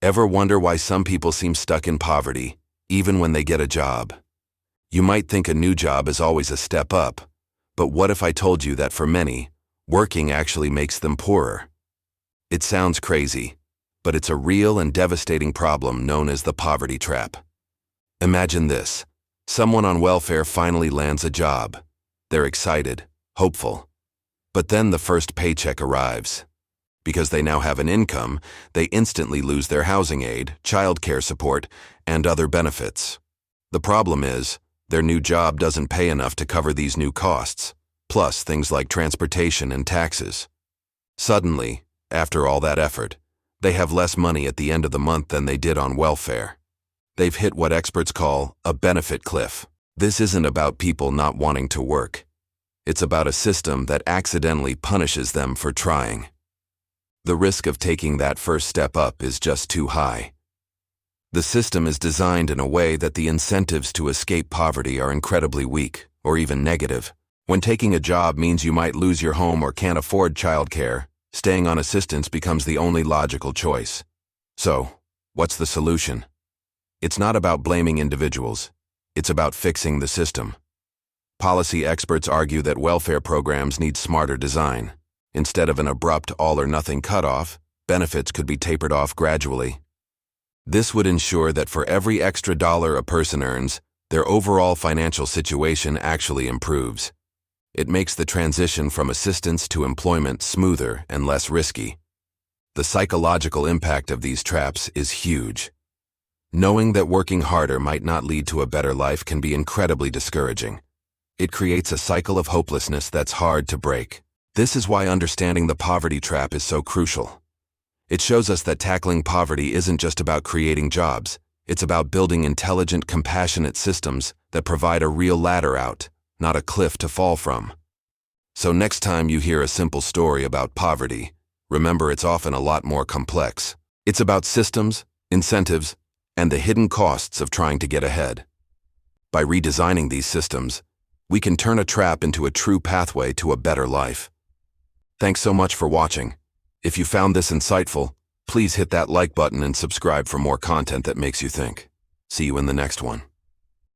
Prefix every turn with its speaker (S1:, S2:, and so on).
S1: Ever wonder why some people seem stuck in poverty, even when they get a job? You might think a new job is always a step up, but what if I told you that for many, working actually makes them poorer? It sounds crazy, but it's a real and devastating problem known as the poverty trap. Imagine this. Someone on welfare finally lands a job. They're excited, hopeful. But then the first paycheck arrives. Because they now have an income, they instantly lose their housing aid, childcare support, and other benefits. The problem is, their new job doesn't pay enough to cover these new costs, plus things like transportation and taxes. Suddenly, after all that effort, they have less money at the end of the month than they did on welfare. They've hit what experts call a benefit cliff. This isn't about people not wanting to work. It's about a system that accidentally punishes them for trying. The risk of taking that first step up is just too high. The system is designed in a way that the incentives to escape poverty are incredibly weak, or even negative. When taking a job means you might lose your home or can't afford childcare, staying on assistance becomes the only logical choice. So, what's the solution? It's not about blaming individuals. It's about fixing the system. Policy experts argue that welfare programs need smarter design. Instead of an abrupt all-or-nothing cutoff, benefits could be tapered off gradually. This would ensure that for every extra dollar a person earns, their overall financial situation actually improves. It makes the transition from assistance to employment smoother and less risky. The psychological impact of these traps is huge. Knowing that working harder might not lead to a better life can be incredibly discouraging. It creates a cycle of hopelessness that's hard to break. This is why understanding the poverty trap is so crucial. It shows us that tackling poverty isn't just about creating jobs. It's about building intelligent, compassionate systems that provide a real ladder out, not a cliff to fall from. So next time you hear a simple story about poverty, remember it's often a lot more complex. It's about systems, incentives, and the hidden costs of trying to get ahead. By redesigning these systems, we can turn a trap into a true pathway to a better life. Thanks so much for watching. If you found this insightful, please hit that like button and subscribe for more content that makes you think. See you in the next one.